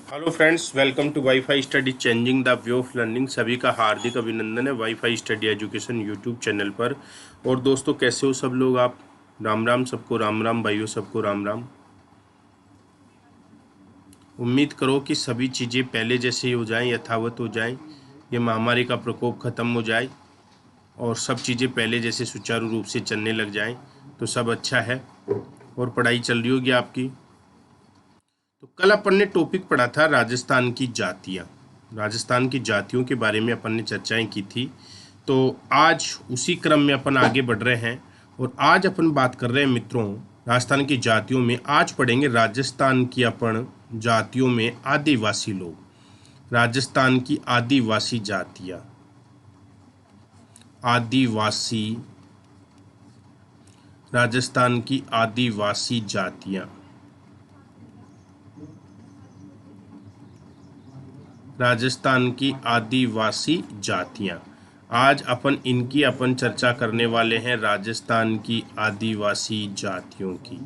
Hello friends, welcome to WiFi study changing the way of learning. सभी का हार्दिक अभिनंदन है WiFi study education YouTube channel पर। और दोस्तों, कैसे हो सब लोग आप? राम राम सबको, राम राम भाइयों सबको, राम राम। उम्मीद करो कि सभी चीज़ें पहले जैसे ही हो जाएं, यथावत हो जाएं, ये महामारी का प्रकोप ख़त्म हो जाए और सब चीज़ें पहले जैसे सुचारू रूप से चलने लग जाएं तो सब अच्छा है। और पढ़ाई चल रही होगी आपकी। तो कल अपन ने टॉपिक पढ़ा था राजस्थान की जातियाँ। राजस्थान की जातियों के बारे में अपन ने चर्चाएं की थी। तो आज उसी क्रम में अपन आगे बढ़ रहे हैं और आज अपन बात कर रहे हैं मित्रों राजस्थान की जातियों में। आज पढ़ेंगे राजस्थान की अपन जातियों में आदिवासी लोग। राजस्थान की आदिवासी जातियाँ। आदिवासी, राजस्थान की आदिवासी जातियाँ। राजस्थान की आदिवासी जातियाँ। आज अपन चर्चा करने वाले हैं राजस्थान की आदिवासी जातियों की।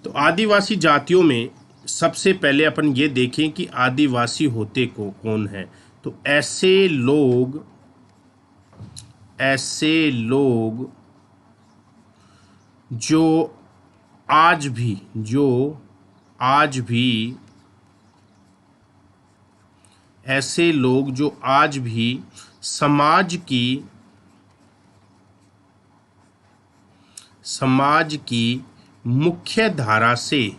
तो आदिवासी जातियों में सबसे पहले अपन ये देखें कि आदिवासी होते को कौन है। तो ऐसे लोग जो आज भी ऐसे लोग जो आज भी समाज की मुख्य धारा से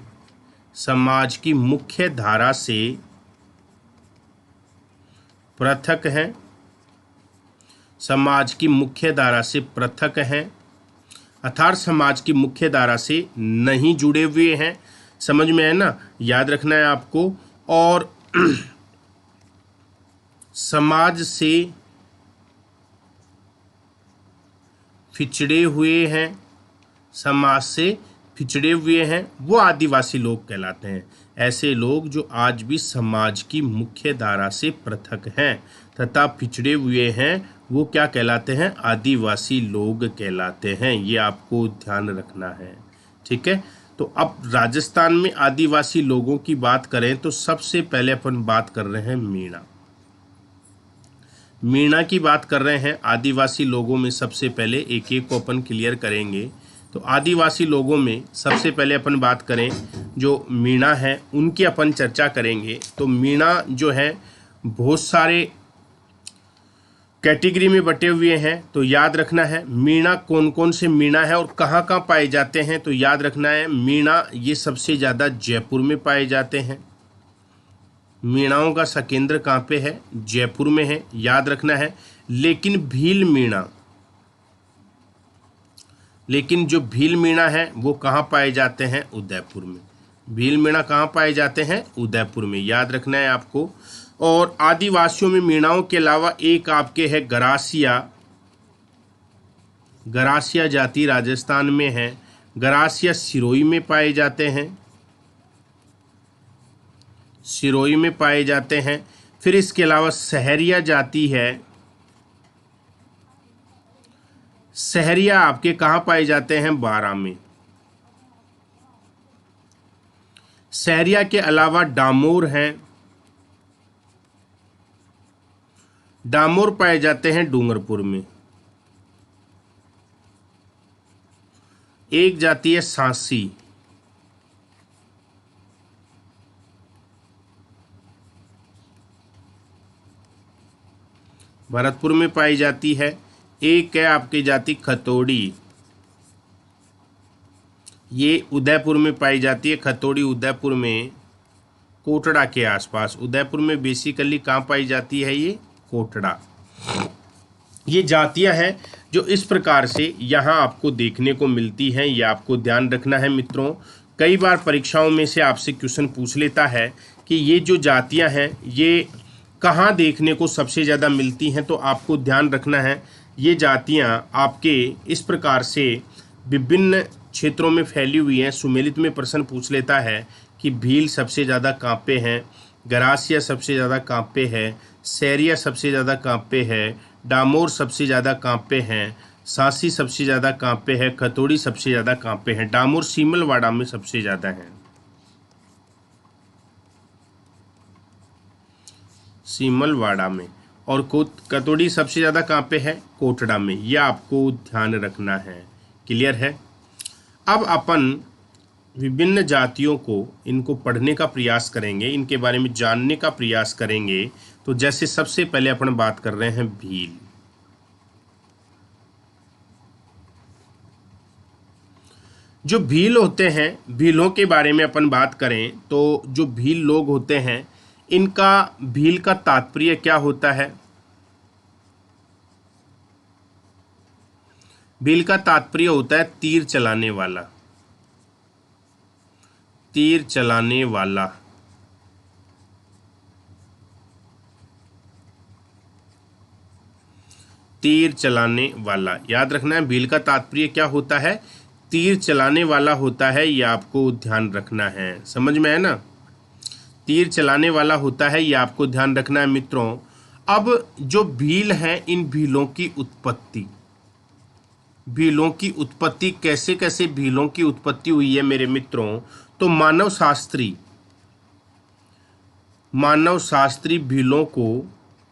पृथक हैं। समाज की मुख्य धारा से पृथक हैं अर्थात समाज की मुख्य धारा से नहीं जुड़े हुए हैं। समझ में है ना? याद रखना है आपको। और समाज से पिछड़े हुए हैं वो आदिवासी लोग कहलाते हैं। ऐसे लोग जो आज भी समाज की मुख्य धारा से पृथक हैं तथा पिछड़े हुए हैं वो क्या कहलाते हैं? आदिवासी लोग कहलाते हैं। ये आपको ध्यान रखना है, ठीक है। तो अब राजस्थान में आदिवासी लोगों की बात करें तो सबसे पहले अपन बात कर रहे हैं मीणा की बात कर रहे हैं। आदिवासी लोगों में सबसे पहले एक एक को अपन क्लियर करेंगे। तो आदिवासी लोगों में सबसे पहले अपन बात करें जो मीणा है उनकी अपन चर्चा करेंगे। तो मीणा जो है बहुत सारे कैटेगरी में बटे हुए हैं। तो याद रखना है मीणा कौन कौन से मीणा है और कहाँ कहाँ पाए जाते हैं। तो याद रखना है मीणा ये सबसे ज़्यादा जयपुर में पाए जाते हैं। मीणाओं का सकेंद्र कहाँ पे है? जयपुर में है, याद रखना है। लेकिन जो भील मीणा है वो कहाँ पाए जाते हैं? उदयपुर में। भील मीणा कहाँ पाए जाते हैं? उदयपुर में, याद रखना है आपको। और आदिवासियों में मीणाओं के अलावा एक आपके है गरासिया जाति राजस्थान में है। गरासिया सिरोही में पाए जाते हैं। फिर इसके अलावा सहरिया जाति है। सहरिया आपके कहाँ पाए जाते हैं? बारां में। सहरिया के अलावा डामोर हैं। डामोर पाए जाते हैं डूंगरपुर में। एक जाति है सांसी। भरतपुर में पाई जाती है। एक है आपकी जाति खतोड़ी, ये उदयपुर में पाई जाती है। खतोड़ी उदयपुर में, कोटड़ा के आसपास। उदयपुर में बेसिकली कहाँ पाई जाती है? ये कोटड़ा। ये जातियां हैं जो इस प्रकार से यहाँ आपको देखने को मिलती हैं। ये आपको ध्यान रखना है मित्रों। कई बार परीक्षाओं में से आपसे क्वेश्चन पूछ लेता है कि ये जो जातियां हैं ये कहाँ देखने को सबसे ज़्यादा मिलती हैं। तो आपको ध्यान रखना है ये जातियां आपके इस प्रकार से विभिन्न क्षेत्रों में फैली हुई हैं। सुमेलित में प्रश्न पूछ लेता है कि भील सबसे ज़्यादा कहाँ पे है, गरासिया सबसे ज़्यादा कहाँ पे है, सहरिया सबसे ज़्यादा कहाँ पे है, डामोर सबसे ज़्यादा कहाँ पे हैं, सांसी सबसे ज़्यादा कहाँ पे है, खतौड़ी सबसे ज़्यादा कहाँ पे है। डामोर सीमलवाड़ा में सबसे ज़्यादा है। सीमलवाड़ा में। और कतोड़ी सबसे ज़्यादा कहाँ पे है? कोटड़ा में। यह आपको ध्यान रखना है। क्लियर है? अब अपन विभिन्न जातियों को इनको पढ़ने का प्रयास करेंगे, इनके बारे में जानने का प्रयास करेंगे। तो जैसे सबसे पहले अपन बात कर रहे हैं भील। जो भील होते हैं, भीलों के बारे में अपन बात करें तो जो भील लोग होते हैं, इनका भील का तात्पर्य क्या होता है? भील का तात्पर्य होता है तीर चलाने वाला। तीर चलाने वाला। तीर चलाने वाला, याद रखना है। भील का तात्पर्य क्या होता है? तीर चलाने वाला होता है। यह आपको ध्यान रखना है। समझ में है ना? तीर चलाने वाला होता है, यह आपको ध्यान रखना है मित्रों। अब जो भील हैं, इन भीलों की उत्पत्ति, भीलों की उत्पत्ति कैसे कैसे भीलों की उत्पत्ति हुई है मेरे मित्रों? तो मानव शास्त्री भीलों को,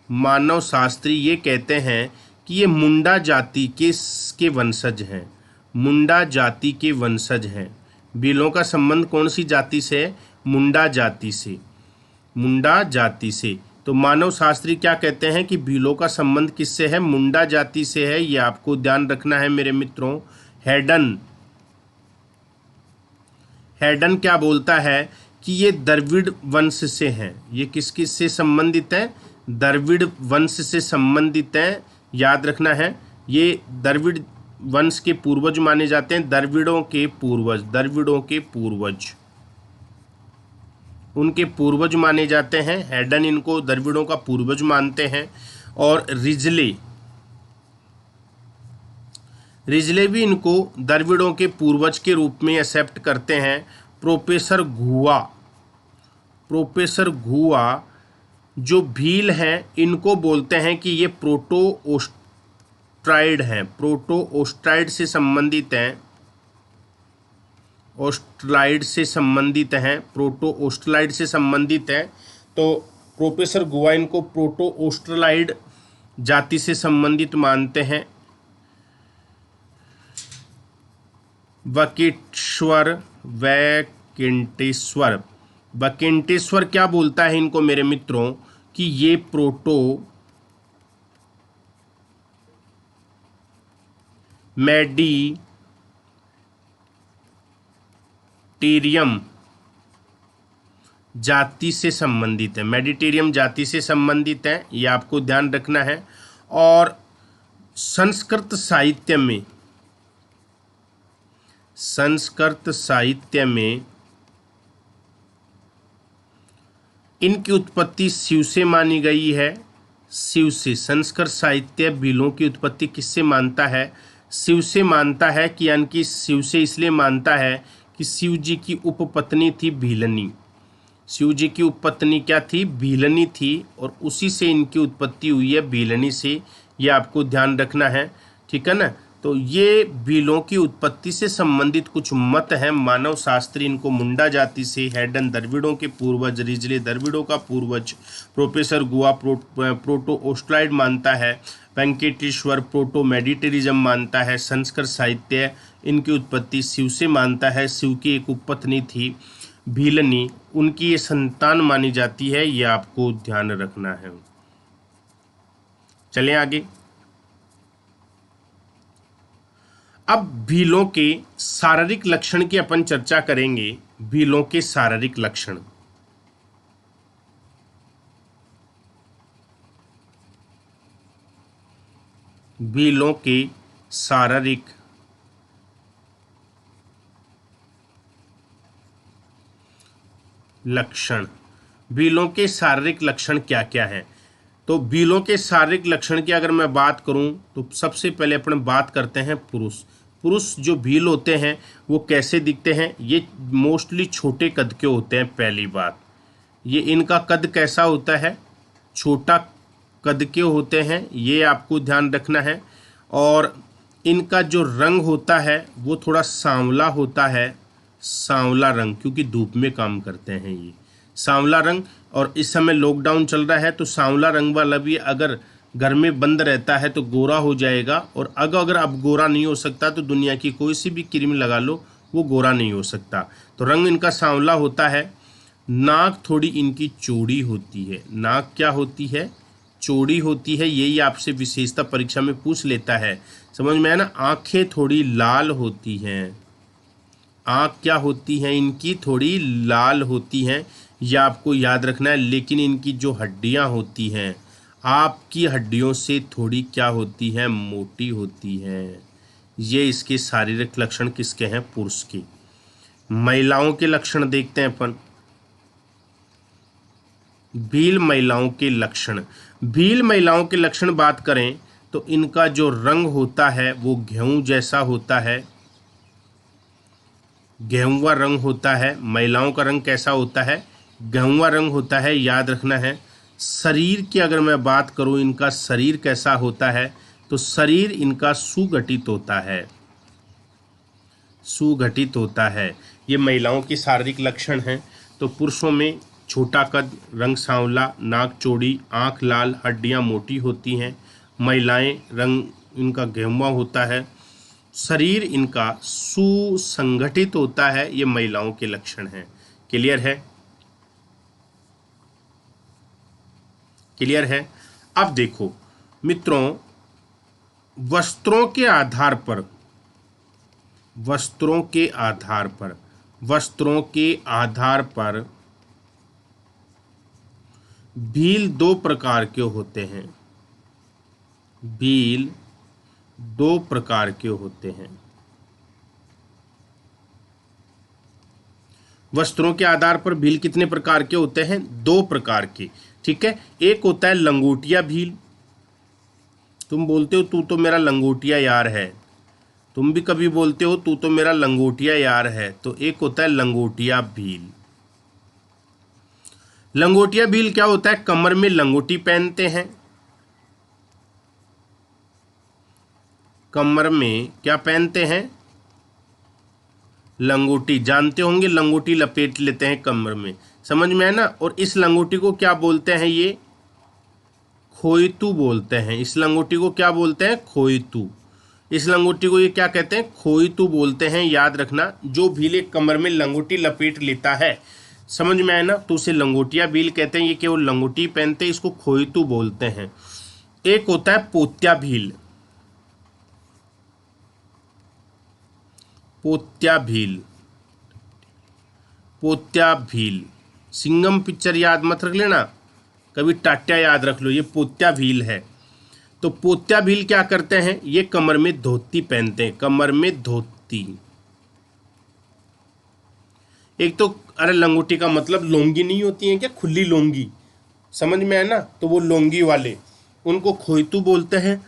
मानव शास्त्री ये कहते हैं कि ये मुंडा जाति के वंशज हैं। मुंडा जाति के वंशज हैं। भीलों का संबंध कौन सी जाति से है? मुंडा जाति से। मुंडा जाति से। तो मानव शास्त्री क्या कहते हैं कि भीलों का संबंध किससे है? मुंडा जाति से है। ये आपको ध्यान रखना है मेरे मित्रों। हैडन क्या बोलता है कि ये द्रविड़ वंश से हैं। ये किस किस से संबंधित है? द्रविड़ वंश से संबंधित है। याद रखना है, ये द्रविड़ वंश के पूर्वज माने जाते हैं। द्रविड़ों के पूर्वज, द्रविड़ों के पूर्वज, उनके पूर्वज माने जाते हैं। हैडन इनको द्रविड़ों का पूर्वज मानते हैं। और रिजले भी इनको द्रविड़ों के पूर्वज के रूप में एक्सेप्ट करते हैं। प्रोफेसर घुआ जो भील हैं, इनको बोलते हैं कि ये प्रोटो ओस्ट्राइड हैं। प्रोटो ओस्ट्राइड से संबंधित हैं। ओस्ट्राइड से संबंधित हैं। प्रोटो ओस्ट्राइड से संबंधित है। तो प्रोफेसर घुआ इनको प्रोटो ओस्ट्राइड जाति से संबंधित मानते हैं। वैकेंटेश्वर क्या बोलता है इनको मेरे मित्रों कि ये प्रोटो मेडिटेरियम जाति से संबंधित है। मेडिटेरियम जाति से संबंधित है, ये आपको ध्यान रखना है। और संस्कृत साहित्य में इनकी उत्पत्ति शिव से मानी गई है। शिव से। संस्कृत साहित्य भीलों की उत्पत्ति किससे मानता है? शिव से मानता है। कि यानी कि शिव से इसलिए मानता है कि शिव जी की उपपत्नी थी भीलनी। शिव जी की उपपत्नी क्या थी? भीलनी थी। और उसी से इनकी उत्पत्ति हुई है, भीलनी से। ये आपको ध्यान रखना है। ठीक है ना? तो ये भीलों की उत्पत्ति से संबंधित कुछ मत हैं। मानव शास्त्री इनको मुंडा जाति से, हैडन द्रविड़ों के पूर्वज, रिजले द्रविड़ों का पूर्वज, प्रोफेसर गुआ प्रोटो ओस्ट्राइड मानता है, वेंकटेश्वर प्रोटो मेडिटेरिज्म मानता है, संस्कृत साहित्य इनकी उत्पत्ति शिव से मानता है। शिव की एक उपपत्नी थी भीलनी, उनकी ये संतान मानी जाती है। ये आपको ध्यान रखना है। चलें आगे। अब भीलों के शारीरिक लक्षण की अपन चर्चा करेंगे। भीलों के शारीरिक लक्षण। भीलों के शारीरिक लक्षण। भीलों के शारीरिक लक्षण क्या क्या है? तो भीलों के शारीरिक लक्षण की अगर मैं बात करूं तो सबसे पहले अपन बात करते हैं पुरुष। पुरुष जो भील होते हैं वो कैसे दिखते हैं? ये मोस्टली छोटे कद के होते हैं। पहली बात, ये इनका कद कैसा होता है? छोटा कद के होते हैं। ये आपको ध्यान रखना है। और इनका जो रंग होता है वो थोड़ा सांवला होता है। सांवला रंग, क्योंकि धूप में काम करते हैं। ये सांवला रंग, और इस समय लॉकडाउन चल रहा है तो सांवला रंग वाला भी अगर घर में बंद रहता है तो गोरा हो जाएगा, और अगर अब गोरा नहीं हो सकता तो दुनिया की कोई सी भी क्रीम लगा लो वो गोरा नहीं हो सकता। तो रंग इनका सांवला होता है। नाक थोड़ी इनकी चौड़ी होती है। नाक क्या होती है? चौड़ी होती है। यही आपसे विशेषता परीक्षा में पूछ लेता है, समझ में आया ना। आंखें थोड़ी लाल होती हैं। आँख क्या होती हैं इनकी? थोड़ी लाल होती हैं, यह आपको याद रखना है। लेकिन इनकी जो हड्डियां होती हैं आपकी हड्डियों से थोड़ी क्या होती हैं? मोटी होती हैं। ये इसके शारीरिक लक्षण किसके हैं? पुरुष के। महिलाओं के लक्षण देखते हैं अपन। भील महिलाओं के लक्षण। भील महिलाओं के लक्षण बात करें तो इनका जो रंग होता है वो गेहूं जैसा होता है, गेहुआ रंग होता है। महिलाओं का रंग कैसा होता है? गेहुआ रंग होता है, याद रखना है। शरीर की अगर मैं बात करूं, इनका शरीर कैसा होता है? तो शरीर इनका सुगठित होता है, सुगठित होता है। ये महिलाओं के शारीरिक लक्षण हैं। तो पुरुषों में छोटा कद, रंग सांवला, नाक चौड़ी, आँख लाल, हड्डियाँ मोटी होती हैं। महिलाएं रंग इनका गेहुआ होता है, शरीर इनका सुसंगठित होता है। ये महिलाओं के लक्षण हैं। क्लियर है? क्लियर है? अब देखो मित्रों, वस्त्रों के आधार पर, वस्त्रों के आधार पर, वस्त्रों के आधार पर भील दो प्रकार के होते हैं। भील दो प्रकार के होते हैं। वस्त्रों के आधार पर भील कितने प्रकार के होते हैं? दो प्रकार के। ठीक है। एक होता है लंगोटिया भील। तुम बोलते हो तू तो मेरा लंगोटिया यार है, तुम भी कभी बोलते हो तू तो मेरा लंगोटिया यार है। तो एक होता है लंगोटिया भील। लंगोटिया भील क्या होता है? कमर में लंगोटी पहनते हैं। कमर में क्या पहनते हैं? लंगोटी। जानते होंगे, लंगोटी लपेट लेते हैं कमर में, समझ में है ना। और इस लंगोटी को क्या बोलते हैं? ये खोइतू बोलते हैं। इस लंगोटी को क्या बोलते हैं? खोइतू। इस लंगोटी को ये क्या कहते हैं? खोइतू बोलते हैं। याद रखना, जो भील एक कमर में लंगोटी लपेट लेता है, समझ में आया ना, तो उसे लंगोटिया भील कहते हैं। ये केवल लंगोटी पहनते हैं, इसको खोइतू बोलते हैं। एक होता है पोत्या भील। पोत्या भील, पोत्या भील। सिंघम पिक्चर याद मत रख लेना, कभी टाट्या याद रख लो। ये पोत्या भील है। तो पोत्या भील क्या करते हैं? ये कमर में धोती पहनते हैं। कमर में धोती। एक तो अरे लंगोटी का मतलब लोंगी नहीं होती है क्या? खुली लोंगी, समझ में है ना। तो वो लोंगी वाले, उनको खोइतू बोलते हैं।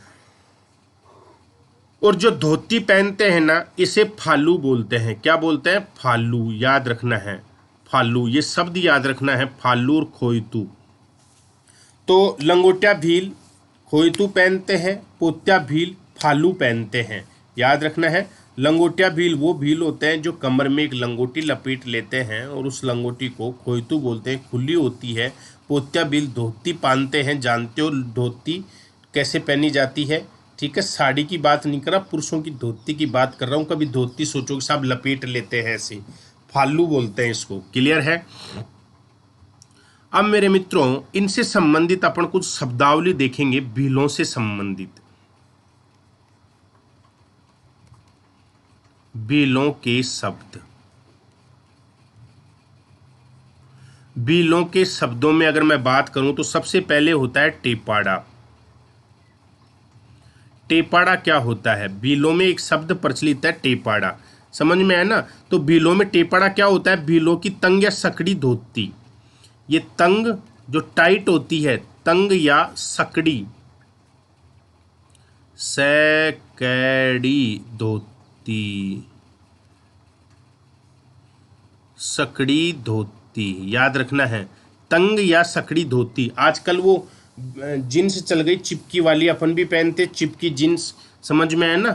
और जो धोती पहनते हैं ना, इसे फालू बोलते हैं। क्या बोलते हैं? फालू। याद रखना है, फालू। ये शब्द याद रखना है, फालू और खोइतू। तो लंगोटिया भील खोइतू पहनते हैं, पोत्या भील फालू पहनते हैं। याद रखना है। लंगोटिया भील वो भील होते हैं जो कमर में एक लंगोटी लपेट लेते हैं और उस लंगोटी को खोइतू बोलते हैं, खुली होती है। पोत्या भील धोती पहनते हैं। जानते हो धोती कैसे पहनी जाती है? ठीक है, साड़ी की बात नहीं कर रहा, पुरुषों की धोती की बात कर रहा हूँ। कभी धोती सोचो कि साहब लपेट लेते हैं, ऐसे फालू बोलते हैं इसको। क्लियर है? अब मेरे मित्रों, इनसे संबंधित अपन कुछ शब्दावली देखेंगे, भीलों से संबंधित। भीलों के शब्द। भीलों के शब्दों में अगर मैं बात करूं तो सबसे पहले होता है टेपाड़ा। टेपाड़ा क्या होता है? भीलों में एक शब्द प्रचलित है टेपाड़ा, समझ में है ना। तो भीलों में टेपाड़ा क्या होता है? भीलों की तंग या सकड़ी धोती। ये तंग जो टाइट होती है, तंग या सकड़ी, सकड़ी धोती, सकड़ी धोती। याद रखना है, तंग या सकड़ी धोती। आजकल वो जीन्स चल गई चिपकी वाली, अपन भी पहनते चिपकी जीन्स, समझ में है ना।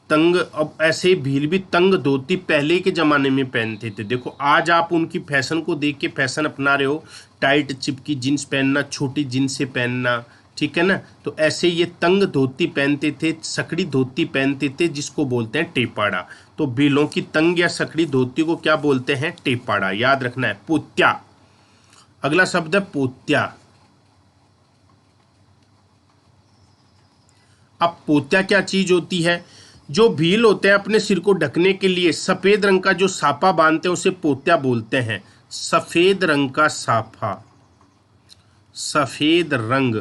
तंग, अब ऐसे भील भी तंग धोती पहले के ज़माने में पहनते थे। देखो आज आप उनकी फैशन को देख के फैशन अपना रहे हो, टाइट चिपकी जीन्स पहनना, छोटी जीन्स पहनना, ठीक है ना। तो ऐसे ये तंग धोती पहनते थे, सकड़ी धोती पहनते थे, जिसको बोलते हैं टेपाड़ा। तो भीलों की तंग या सकड़ी धोती को क्या बोलते हैं? टेपाड़ा। याद रखना है। पोत्या, अगला शब्द है पोत्या। अब पोत्या क्या चीज होती है? जो भील होते हैं अपने सिर को ढकने के लिए सफेद रंग का जो साफा बांधते हैं उसे पोत्या बोलते हैं। सफेद रंग का साफा, सफेद रंग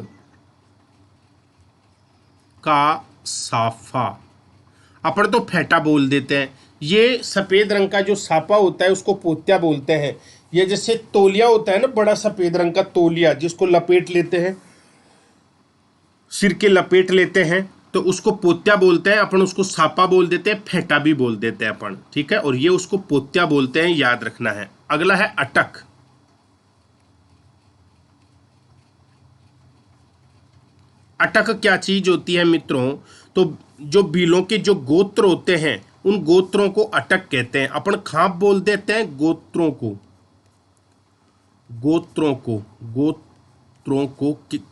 का साफा, अपन तो फेटा बोल देते हैं। ये सफेद रंग का जो साफा होता है उसको पोत्या बोलते हैं। ये जैसे तौलिया होता है ना, बड़ा सफेद रंग का तौलिया जिसको लपेट लेते हैं, सिर के लपेट लेते हैं, तो उसको पोत्या बोलते हैं। अपन उसको सापा बोल देते हैं, फेटा भी बोल देते हैं अपन, ठीक है। और ये उसको पोत्या बोलते हैं, याद रखना है। अगला है अटक। अटक क्या चीज होती है मित्रों? तो जो भीलों के जो गोत्र होते हैं उन गोत्रों को अटक कहते हैं। अपन खाप बोल देते हैं गोत्रों को, गोत्रों को,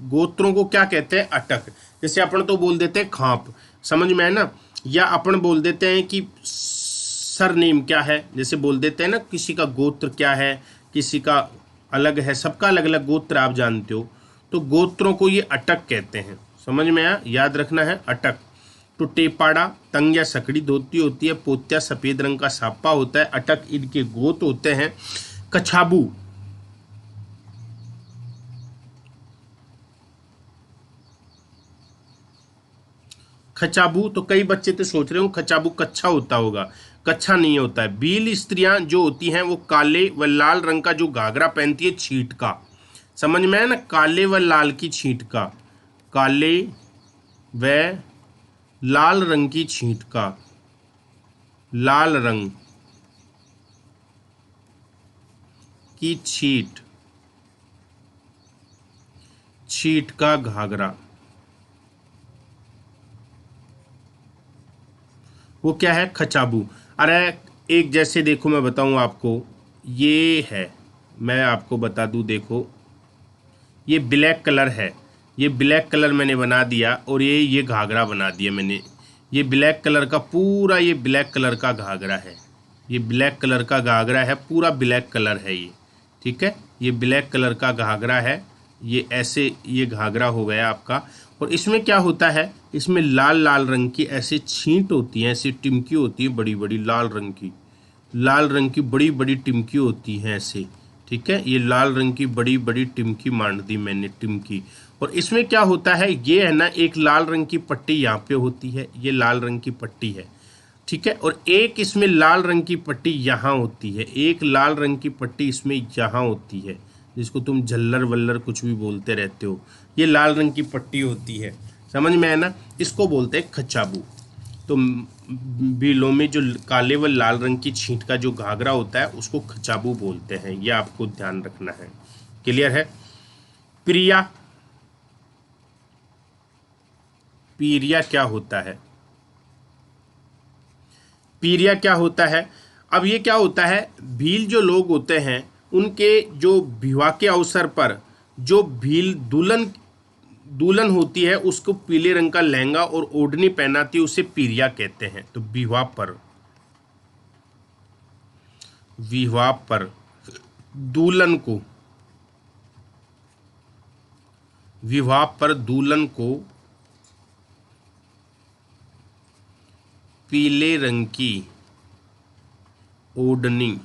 गोत्रों को क्या कहते हैं? अटक। जैसे अपन तो बोल देते हैं खाप, समझ में है ना। या अपन बोल देते हैं कि सरनेम क्या है, जैसे बोल देते हैं ना किसी का गोत्र क्या है, किसी का अलग है, सबका अलग अलग गोत्र आप जानते हो। तो गोत्रों को ये अटक कहते हैं, समझ में आया? याद रखना है अटक। तो टेपाड़ा तंग या सकड़ी धोती होती है, पोत्या सफेद रंग का सापा होता है, अटक इनके गोत होते हैं। कछाबू, खचाबू, तो कई बच्चे तो सोच रहे हो खचाबू कच्छा होता होगा, कच्छा नहीं होता है। भील स्त्रियां जो होती हैं वो काले व लाल रंग का जो घाघरा पहनती है, छींट का, समझ में है ना, काले व लाल की छींट का, काले व लाल रंग की छींट का, लाल रंग की छींट, छींट का घाघरा, वो क्या है? खचाबू। अरे एक जैसे देखो मैं बताऊं आपको, ये है, मैं आपको बता दूं, देखो ये ब्लैक कलर है, ये ब्लैक कलर मैंने बना दिया और ये घाघरा बना दिया मैंने। ये ब्लैक कलर का पूरा, ये ब्लैक कलर का घाघरा है, ये ब्लैक कलर का घाघरा है, पूरा ब्लैक कलर है ये, ठीक है। ये ब्लैक कलर का घाघरा है, ये ऐसे ये घाघरा हो गया आपका। और इसमें क्या होता है? इसमें लाल लाल रंग की ऐसी छींट होती है, ऐसी टिमकी होती है बड़ी बड़ी, लाल रंग की, लाल रंग की बड़ी बड़ी टिमकी होती है ऐसे, ठीक है। ये लाल रंग की बड़ी बड़ी टिमकी मान दी मैंने, टिमकी। और इसमें क्या होता है, ये है ना, एक लाल रंग की पट्टी यहाँ पे होती है, ये लाल रंग की पट्टी है, ठीक है। और एक इसमें लाल रंग की पट्टी यहाँ होती है, एक लाल रंग की पट्टी इसमें यहाँ होती है, जिसको तुम झल्लर वल्लर कुछ भी बोलते रहते हो। ये लाल रंग की पट्टी होती है, समझ में है ना। इसको बोलते हैं खचाबू। तो भीलों में जो काले व लाल रंग की छींट का जो घाघरा होता है उसको खचाबू बोलते हैं, ये आपको ध्यान रखना है। क्लियर है? प्रिया, पीरिया क्या होता है? पीरिया क्या होता है? अब ये क्या होता है, भील जो लोग होते हैं उनके जो विवाह के अवसर पर जो भील दुल्हन होती है उसको पीले रंग का लहंगा और ओढ़नी पहनाती है, उसे पीरिया कहते हैं। तो विवाह पर दुल्हन को, विवाह पर दुल्हन को पीले रंग की ओढ़नी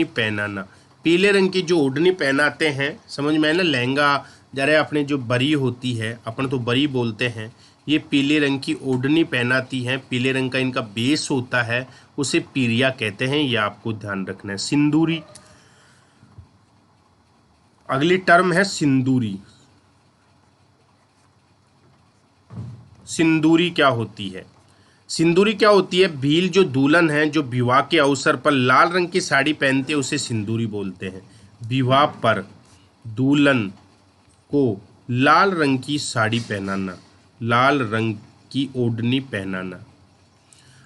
पहनाना, पीले रंग की जो ओढ़नी पहनाते हैं, समझ में है ना। लहंगा जरा अपने जो बरी होती है, अपन तो बरी बोलते हैं, ये पीले रंग की ओढ़नी पहनाती हैं, पीले रंग का इनका बेस होता है, उसे पीरिया कहते हैं, ये आपको ध्यान रखना है। सिंदूरी, अगली टर्म है सिंदूरी। सिंदूरी क्या होती है? सिंदूरी क्या होती है? भील जो दुल्हन है जो विवाह के अवसर पर लाल रंग की साड़ी पहनती है उसे सिंदूरी बोलते हैं। विवाह पर दुल्हन को लाल रंग की साड़ी पहनाना, लाल रंग की ओढ़नी पहनाना।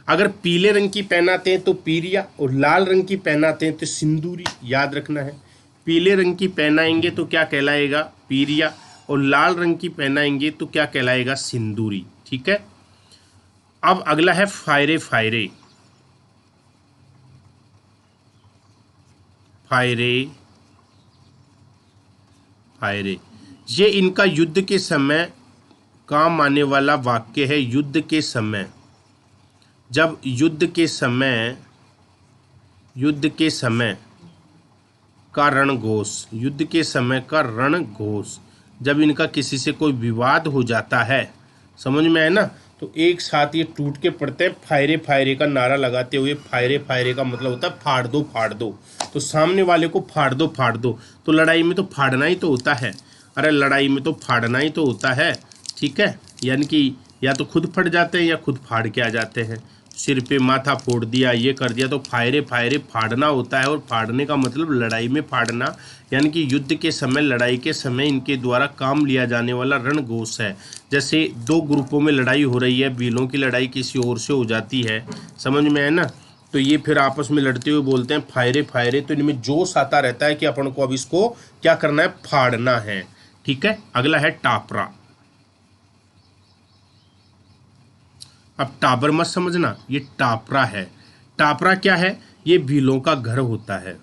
अगर पीले रंग की पहनाते हैं तो पीरिया, और लाल रंग की पहनाते हैं तो सिंदूरी। याद रखना है, पीले रंग की पहनाएंगे तो क्या कहलाएगा? पीरिया, और लाल रंग की पहनाएंगे तो क्या कहलाएगा? सिंदूरी। ठीक है। अब अगला है फायरे फायरे। फायरे फायरे, ये इनका युद्ध के समय काम आने वाला वाक्य है। युद्ध के समय, जब युद्ध के समय का रणघोष, युद्ध के समय का रणघोष, जब इनका किसी से कोई विवाद हो जाता है, समझ में आए ना, तो एक साथ ये टूट के पड़ते हैं फायरे फायरे का नारा लगाते हुए। फायरे फायरे का मतलब होता है फाड़ दो फाड़ दो, तो सामने वाले को फाड़ दो फाड़ दो। तो लड़ाई में तो फाड़ना ही तो होता है, अरे लड़ाई में तो फाड़ना ही तो होता है। ठीक है, यानी कि या तो खुद फट जाते हैं या खुद फाड़ के आ जाते हैं। सिर पे माथा फोड़ दिया, ये कर दिया, तो फायरे फायरे फाड़ना होता है। और फाड़ने का मतलब लड़ाई में फाड़ना, यानी कि युद्ध के समय, लड़ाई के समय इनके द्वारा काम लिया जाने वाला रणघोष है। जैसे दो ग्रुपों में लड़ाई हो रही है, भीलों की लड़ाई किसी और से हो जाती है, समझ में आए ना, तो ये फिर आपस में लड़ते हुए बोलते हैं फायरे फायरे। तो इनमें जोश आता रहता है कि अपन को अब इसको क्या करना है? फाड़ना है। ठीक है। अगला है टापरा। अब टाबर मत समझना, ये टापरा है। टापरा क्या है? ये भीलों का घर होता है।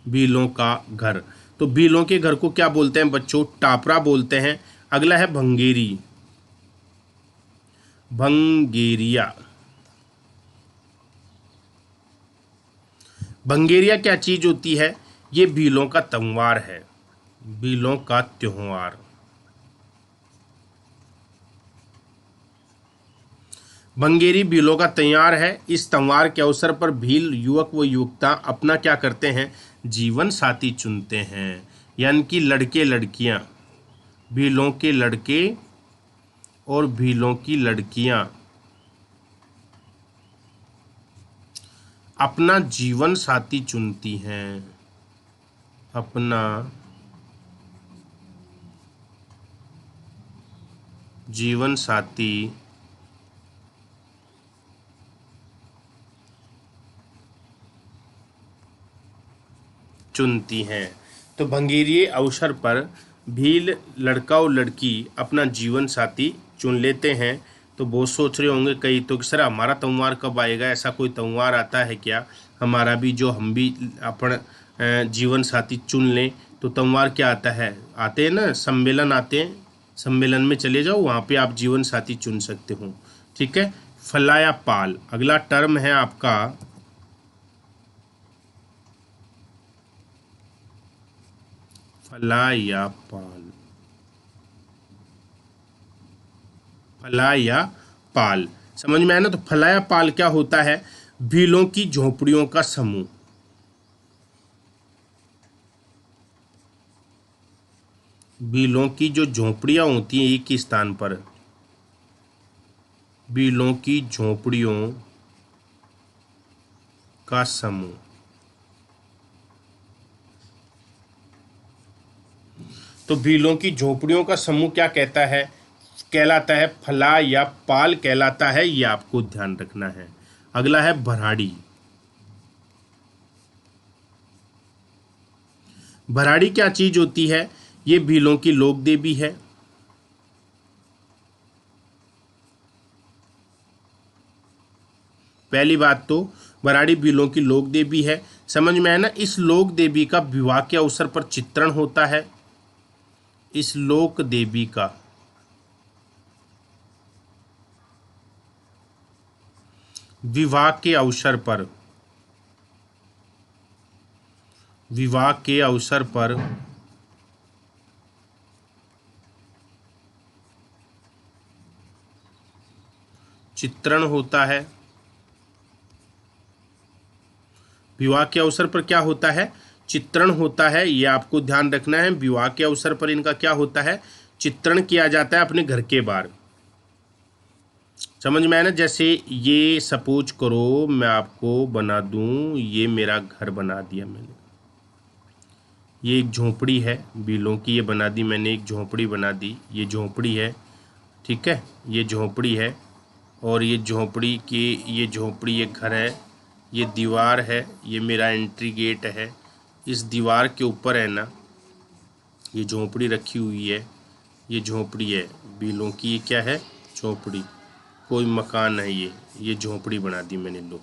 भीलों का घर, तो भीलों के घर को क्या बोलते हैं बच्चों? टापरा बोलते हैं। अगला है भंगेरी। भंगेरिया। भंगेरिया क्या चीज होती है? ये भीलों का त्योहार है। भीलों का त्योहार। भंगेरी भीलों का त्योहार है। इस त्योहार के अवसर पर भील युवक व युवता अपना क्या करते हैं? जीवन साथी चुनते हैं। यानी कि लड़के लड़कियां, भीलों के लड़के और भीलों की लड़कियां अपना जीवन साथी चुनती हैं। अपना जीवन साथी चुनती हैं। तो भंगेरिये अवसर पर भील लड़का और लड़की अपना जीवन साथी चुन लेते हैं। तो बहुत सोच रहे होंगे कई तो कि सर हमारा त्योहार कब आएगा? ऐसा कोई त्योहार आता है क्या हमारा भी, जो हम भी अपन जीवन साथी चुन लें? तो त्योहार क्या आता है? आते हैं ना, सम्मेलन आते हैं, सम्मेलन में चले जाओ, वहाँ पे आप जीवन साथी चुन सकते हो। ठीक है। फलाया पाल, अगला टर्म है आपका फलाया पाल। फलाया पाल समझ में आया ना? तो फलाया पाल क्या होता है? भीलों की झोपड़ियों का समूह। भीलों की जो झोपड़ियां होती हैं एक ही स्थान पर, भीलों की झोपड़ियों का समूह। तो भीलों की झोपड़ियों का समूह क्या कहता है? कहलाता है फला या पाल कहलाता है। ये आपको ध्यान रखना है। अगला है भराड़ी। भराड़ी क्या चीज होती है? ये भीलों की लोक देवी है। पहली बात तो भराड़ी भीलों की लोक देवी है, समझ में आया ना? इस लोक देवी का विवाह के अवसर पर चित्रण होता है। इस लोक देवी का विवाह के अवसर पर, विवाह के अवसर पर चित्रण होता है। विवाह के अवसर पर क्या होता है? चित्रण होता है। ये आपको ध्यान रखना है। विवाह के अवसर पर इनका क्या होता है? चित्रण किया जाता है अपने घर के बाहर। समझ में आया ना। जैसे ये सपोज करो मैं आपको बना दूं, ये मेरा घर बना दिया मैंने, ये एक झोंपड़ी है बिलों की, ये बना दी मैंने, एक झोंपड़ी बना दी, ये झोंपड़ी है, ठीक है, ये झोंपड़ी है, और ये झोंपड़ी की, ये झोंपड़ी, ये घर है, ये दीवार है, ये मेरा एंट्री गेट है। इस दीवार के ऊपर है ना ये झोंपड़ी रखी हुई है, ये झोंपड़ी है बिलों की, ये क्या है, झोंपड़ी, कोई मकान है, ये झोंपड़ी बना दी मैंने लो,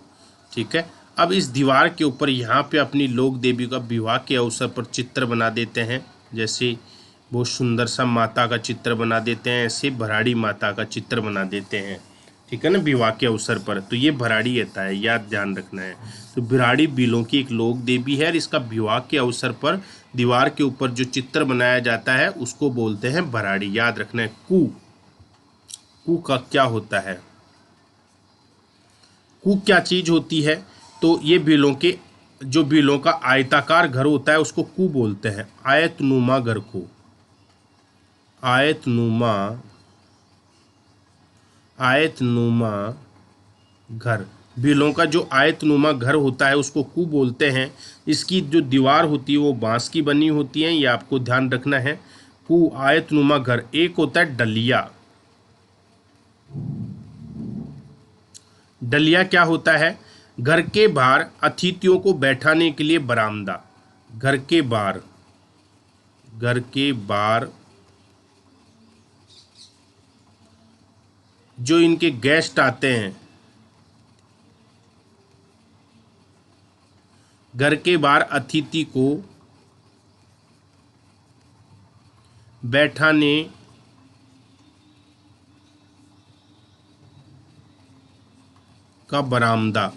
ठीक है। अब इस दीवार के ऊपर यहाँ पे अपनी लोक देवी का विवाह के अवसर पर चित्र बना देते हैं। जैसे बहुत सुंदर सा माता का चित्र बना देते हैं, ऐसे भराड़ी माता का चित्र बना देते हैं, ठीक है ना, विवाह के अवसर पर। तो ये भराड़ी रहता है, याद ध्यान रखना है। तो भराड़ी बिलों की एक लोक देवी है और इसका विवाह के अवसर पर दीवार के ऊपर जो चित्र बनाया जाता है उसको बोलते हैं भराड़ी, याद रखना है। कू, कू का क्या होता है, कू क्या चीज होती है, तो ये बिलों के, जो बिलों का आयताकार घर होता है उसको कू बोलते हैं, आयतनुमा घर को, आयतनुमा, आयतनुमा घर, बिलों का जो आयतनुमा घर होता है उसको कू बोलते हैं। इसकी जो दीवार होती है वो बांस की बनी होती है, ये आपको ध्यान रखना है। कू, आयतनुमा घर। एक होता है डलिया, डलिया क्या होता है, घर के बाहर अतिथियों को बैठाने के लिए बरामदा, घर के बाहर, घर के बाहर जो इनके गेस्ट आते हैं, घर के बाहर अतिथि को बैठाने का बरामदा,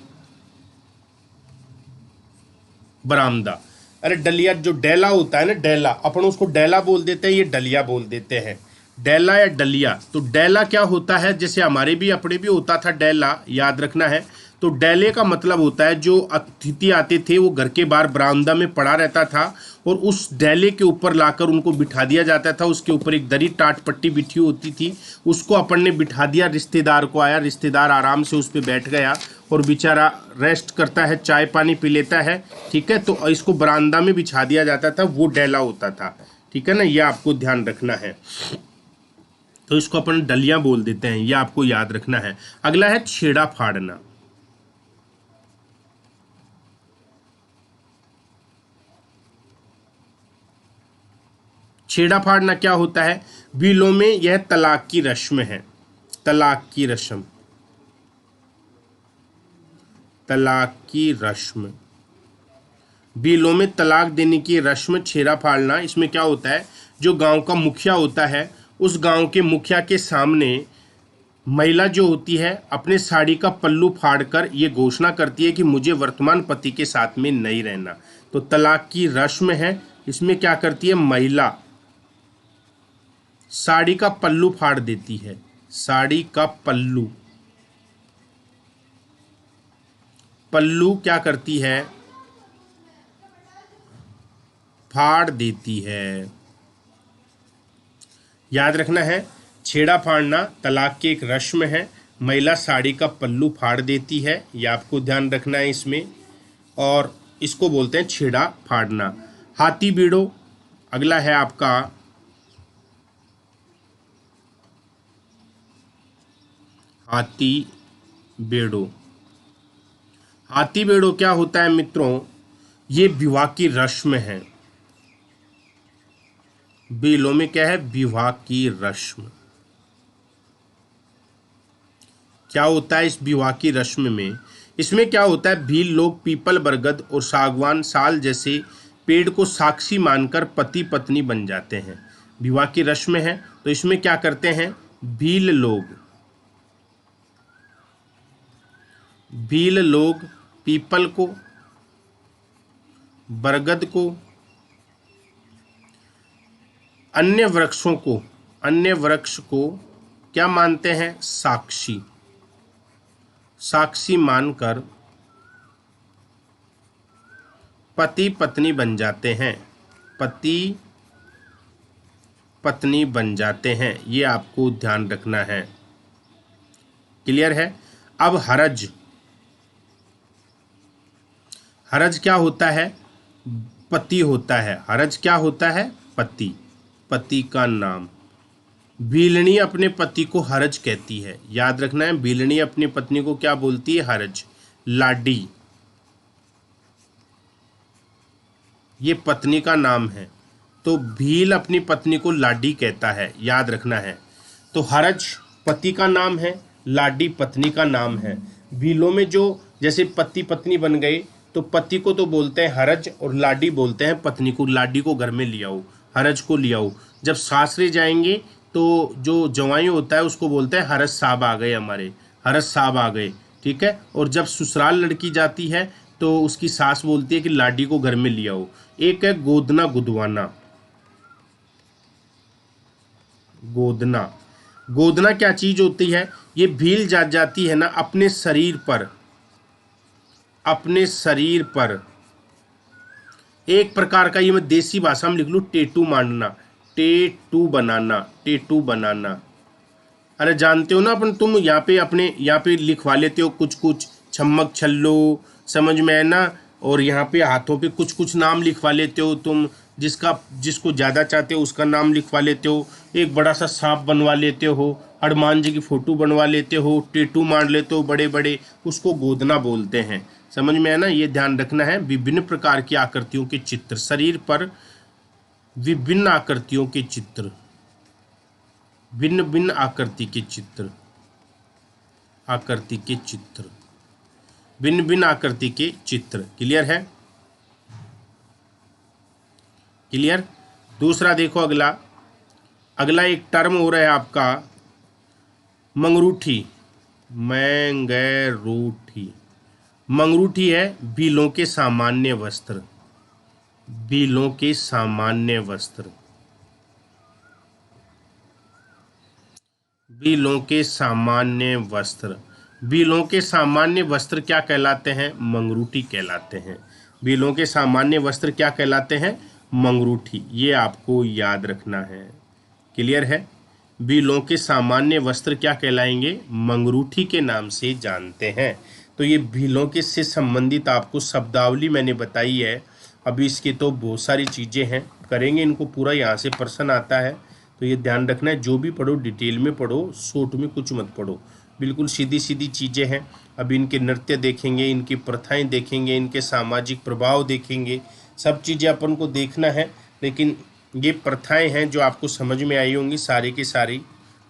बरामदा। अरे डलिया, जो डेला होता है ना, डेला, अपन उसको डेला बोल देते हैं, ये डलिया बोल देते हैं, डेला या डलिया। तो डेला क्या होता है, जैसे हमारे भी अपने भी होता था डेला, याद रखना है। तो डेले का मतलब होता है जो अतिथि आते थे वो घर के बाहर बरामदा में पड़ा रहता था और उस डेले के ऊपर लाकर उनको बिठा दिया जाता था। उसके ऊपर एक दरी टाट पट्टी बिठी होती थी, उसको अपन ने बिठा दिया, रिश्तेदार को आया, रिश्तेदार आराम से उस पर बैठ गया और बेचारा रेस्ट करता है, चाय पानी पी लेता है, ठीक है। तो इसको बरामदा में बिछा दिया जाता था, वो डेला होता था, ठीक है ना, ये आपको ध्यान रखना है। तो इसको अपन डलियां बोल देते हैं, ये आपको याद रखना है। अगला है छेड़ा फाड़ना। छेड़ा फाड़ना क्या होता है, बिलों में यह तलाक की रस्म है, तलाक की रस्म, तलाक की रस्म, बिलों में तलाक देने की रस्म, छेड़ा फाड़ना। इसमें क्या होता है, जो गांव का मुखिया होता है उस गांव के मुखिया के सामने महिला जो होती है अपने साड़ी का पल्लू फाड़कर ये घोषणा करती है कि मुझे वर्तमान पति के साथ में नहीं रहना। तो तलाक की रस्म है, इसमें क्या करती है, महिला साड़ी का पल्लू फाड़ देती है, साड़ी का पल्लू, पल्लू क्या करती है, फाड़ देती है, याद रखना है। छेड़ा फाड़ना तलाक की एक रस्म है, महिला साड़ी का पल्लू फाड़ देती है, यह आपको ध्यान रखना है इसमें, और इसको बोलते हैं छेड़ा फाड़ना। हाथी बीड़ो अगला है आपका, हाथी बेड़ो। हाथी बेड़ो क्या होता है मित्रों, ये विवाह की रस्म है, बिलों में क्या है, विवाह की रस्म। क्या होता है इस विवाह की रस्म में, इसमें क्या होता है, भील लोग पीपल, बरगद और सागवान, साल जैसे पेड़ को साक्षी मानकर पति पत्नी बन जाते हैं। विवाह की रस्म है तो इसमें क्या करते हैं, भील लोग, भील लोग पीपल को, बरगद को, अन्य वृक्षों को, अन्य वृक्ष को क्या मानते हैं, साक्षी, साक्षी मानकर पति पत्नी बन जाते हैं, पति पत्नी बन जाते हैं, ये आपको ध्यान रखना है, क्लियर है। अब हरज, हरज क्या होता है? पति होता है। हरज क्या होता है? पति, पति का नाम। भीलनी अपने पति को हरज कहती है, याद रखना है। भीलनी अपनी पत्नी को क्या बोलती है? हरज। लाडी, ये पत्नी का नाम है, तो भील अपनी पत्नी को लाडी कहता है, याद रखना है। तो हरज पति का नाम है, लाडी पत्नी का नाम है। भीलों में जो जैसे पति पत्नी बन गए तो पति को तो बोलते हैं हरज और लाडी बोलते हैं पत्नी को। लाडी को घर में ले आओ, हरज को ले आओ। जब सासरे जाएंगे तो जो जवाई होता है उसको बोलते हैं हरज साहब आ गए, हमारे हरज साहब आ गए, ठीक है। और जब ससुराल लड़की जाती है तो उसकी सास बोलती है कि लाडी को घर में ले आओ। एक है गोदना गुदवाना। गोदना, गोदना क्या चीज होती है? ये भील जाती है ना अपने शरीर पर, अपने शरीर पर एक प्रकार का, ये मैं देसी भाषा में लिख लूं, टेटू मांडना, टेटू बनाना, टेटू बनाना। अरे जानते हो ना अपन, तुम यहाँ पे अपने यहाँ पे लिखवा लेते हो कुछ कुछ, छम्मक छल्लो, समझ में है ना। और यहाँ पे हाथों पे कुछ कुछ नाम लिखवा लेते हो तुम, जिसको ज़्यादा चाहते हो उसका नाम लिखवा लेते हो। एक बड़ा सा सांप बनवा लेते हो, हनुमान जी की फोटो बनवा लेते हो, टेटू मार लेते हो बड़े बड़े, उसको गोदना बोलते हैं। समझ में है ना, ये ध्यान रखना है। विभिन्न प्रकार की आकृतियों के चित्र, शरीर पर विभिन्न आकृतियों के चित्र, भिन्न भिन्न आकृति के चित्र, आकृति के चित्र, भिन्न भिन्न आकृति के चित्र। क्लियर है? क्लियर। दूसरा देखो, अगला अगला एक टर्म हो रहा है आपका मंगरूठी, मैंगरूठी। मंगरूठी है भीलों के सामान्य वस्त्र, भीलों के सामान्य वस्त्र, भीलों के सामान्य वस्त्र। भीलों के सामान्य वस्त्र क्या कहलाते हैं? मंगरूठी कहलाते हैं। भीलों के सामान्य वस्त्र क्या कहलाते हैं? मंगरूठी। ये आपको याद रखना है। क्लियर है? भीलों के सामान्य वस्त्र क्या कहलाएंगे? मंगरूठी के नाम से जानते हैं। तो ये भीलों के से संबंधित आपको शब्दावली मैंने बताई है। अभी इसके तो बहुत सारी चीज़ें हैं, करेंगे इनको पूरा, यहाँ से प्रश्न आता है। तो ये ध्यान रखना है, जो भी पढ़ो डिटेल में पढ़ो, शॉर्ट में कुछ मत पढ़ो। बिल्कुल सीधी सीधी चीज़ें हैं। अभी इनके नृत्य देखेंगे, इनकी प्रथाएं देखेंगे, इनके सामाजिक प्रभाव देखेंगे, सब चीज़ें अपन को देखना है। लेकिन ये प्रथाएं हैं जो आपको समझ में आई होंगी सारी की सारी,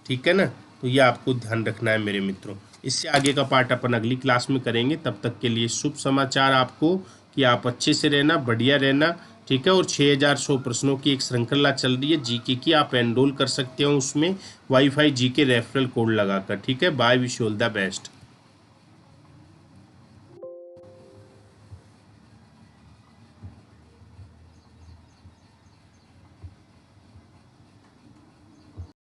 ठीक है ना। तो ये आपको ध्यान रखना है मेरे मित्रों। इससे आगे का पार्ट अपन अगली क्लास में करेंगे। तब तक के लिए शुभ समाचार आपको कि आप अच्छे से रहना, बढ़िया रहना, ठीक है। और 6100 प्रश्नों की एक श्रृंखला चल रही है जीके की, आप एनरोल कर सकते हो उसमें वाईफाई जीके रेफरल कोड लगाकर, ठीक है। Bye, wish you all the best.